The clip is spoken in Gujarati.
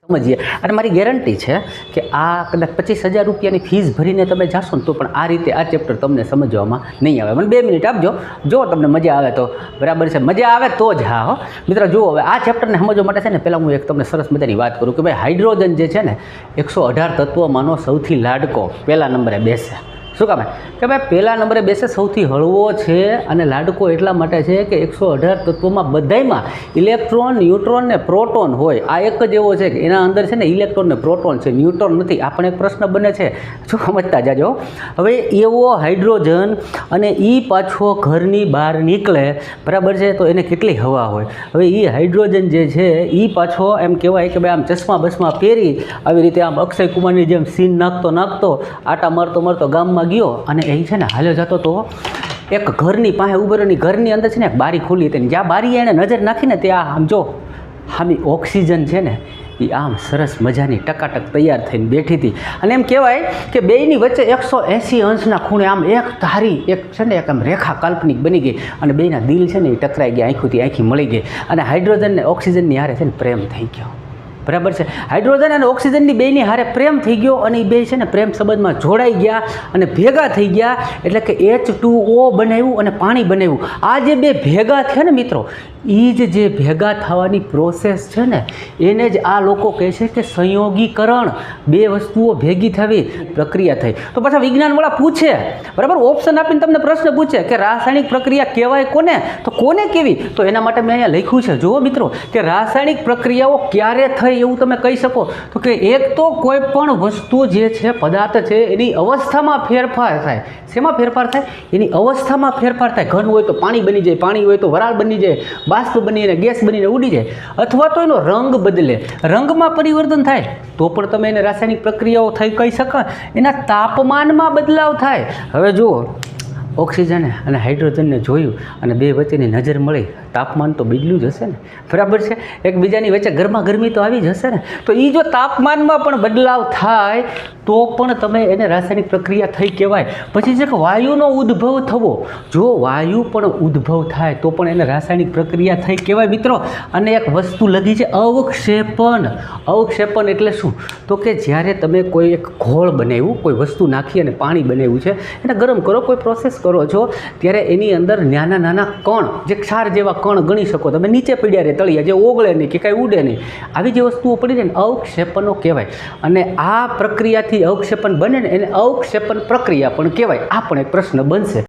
સમજીએ અને મારી ગેરંટી છે કે આ કદાચ 25,000 રૂપિયાની ફીસ ભરીને તમે જાશો ને તો પણ આ રીતે આ ચેપ્ટર તમને સમજવામાં નહીં આવે. મને 2 મિનિટ આપજો, જો તમને મજા આવે તો બરાબર છે, મજા આવે તો જ હા હો મિત્રો. જુઓ હવે આ ચેપ્ટરને સમજવા માટે છે ને પહેલાં હું એક તમને સરસ મજાની વાત કરું કે ભાઈ હાઇડ્રોજન જે છે ને 118 તત્વોમાંનો સૌથી લાડકો પહેલા નંબરે બેસે. શું કામ કે ભાઈ પહેલા નંબરે બેસે, સૌથી હળવો છે અને લાડકો એટલા માટે છે કે 118 તત્વોમાં બધાયમાં ઇલેક્ટ્રોન, ન્યુટ્રોન ને પ્રોટોન હોય. આ એક જ એવો છે કે એના અંદર છે ને ઇલેક્ટ્રોન ને પ્રોટોન છે, ન્યુટ્રોન નથી. આ પણ એક પ્રશ્ન બને છે, શું સમજતા જાજો. હવે એવો હાઇડ્રોજન અને એ પાછો ઘરની બહાર નીકળે બરાબર છે તો એને કેટલી હવા હોય. હવે એ હાઇડ્રોજન જે છે એ પાછો એમ કહેવાય કે ભાઈ આમ ચશ્મા બસમાં પહેરી આવી રીતે આમ અક્ષય કુમારની જેમ સીન નાખતો આટા મારતો ગામમાં ગયો અને એ છે ને હાલ્યો જતો તો એક ઘરની પાસે ઉભો રહ્યો. ઘરની અંદર છે ને એક બારી ખુલ્લી હતી, જ્યાં બારી એણે નજર નાખીને ત્યાં આમ જો આમી ઓક્સિજન છે ને એ આમ સરસ મજાની ટકાટક તૈયાર થઈને બેઠી હતી. અને એમ કહેવાય કે બેયની વચ્ચે 180 અંશના ખૂણે આમ એક ધારી એક છે ને એક આમ રેખા કાલ્પનિક બની ગઈ અને બેયના દિલ છે ને એ ટકરાઈ ગયા, આંખોથી આંખી મળી ગઈ અને હાઇડ્રોજન ને ઓક્સિજનની હારે છે ને પ્રેમ થઈ ગયો. બરાબર છે, હાઇડ્રોજન અને ઓક્સિજનની બેયની હારે પ્રેમ થઈ ગયો અને એ બે છે ને પ્રેમ સંબંધમાં જોડાઈ ગયા અને ભેગા થઈ ગયા એટલે કે H2O બનાવ્યું અને પાણી બનાવ્યું. આ જે બે ભેગા થયા ને મિત્રો, એ જે ભેગા થવાની પ્રોસેસ છે ને એને જ આ લોકો કહે છે કે સંયોગીકરણ. બે વસ્તુઓ ભેગી થવી પ્રક્રિયા થઈ. તો પાછા વિજ્ઞાનવાળા પૂછે બરાબર, ઓપ્શન આપીને તમને પ્રશ્ન પૂછે કે રાસાયણિક પ્રક્રિયા કહેવાય કોને, તો કોને કેવી? તો એના માટે મેં અહીંયા લખ્યું છે, જુઓ મિત્રો, કે રાસાયણિક પ્રક્રિયાઓ ક્યારે થઈ એવું તમે કહી શકો તો કે એક તો કોઈ પણ વસ્તુ જે છે પદાર્થ છે એની અવસ્થામાં ફેરફાર થાય. શેમાં ફેરફાર થાય? એની અવસ્થામાં ફેરફાર થાય. ઘન હોય તો પાણી બની જાય, પાણી હોય તો વરાળ બની જાય, બાષ્પ બનીને ગેસ બનીને ઉડી જાય, અથવા તો એનો રંગ બદલે, રંગમાં પરિવર્તન થાય તો પણ તમે એને રાસાયણિક પ્રક્રિયાઓ થઈ કહી શકો. એના તાપમાનમાં બદલાવ થાય. હવે જુઓ, ઓક્સિજન અને હાઇડ્રોજનને જોયું અને બે વચ્ચેની નજર મળી, તાપમાન તો બદલ્યું જ હશે ને બરાબર છે. એકબીજાની વચ્ચે ગરમી તો આવી જ હશે ને. તો એ જો તાપમાનમાં પણ બદલાવ થાય તો પણ તમે એને રાસાયણિક પ્રક્રિયા થઈ કહેવાય. પછી છે કે વાયુનો ઉદ્ભવ થવો, જો વાયુ પણ ઉદ્ભવ થાય તો પણ એને રાસાયણિક પ્રક્રિયા થઈ કહેવાય મિત્રો. અને એક વસ્તુ લગી છે અવક્ષેપણ. અવક્ષેપણ એટલે શું? તો કે જ્યારે તમે કોઈ એક ઘોળ બનાવ્યું, કોઈ વસ્તુ નાખી અને પાણી બનાવ્યું છે, એને ગરમ કરો, કોઈ પ્રોસેસ કરો છો, ત્યારે એની અંદર નાના કણ, જે ક્ષાર જેવા કણ ગણી શકો તમે, નીચે પડ્યા રહે તળિયા, જે ઓગળે નહીં કે કાંઈ ઉડે નહીં, આવી જે વસ્તુઓ પડી રહે ને અવક્ષેપણો કહેવાય. અને આ પ્રક્રિયાથી અવક્ષેપણ બને ને એને અવક્ષેપણ પ્રક્રિયા પણ કહેવાય. આ પણ એક પ્રશ્ન બનશે.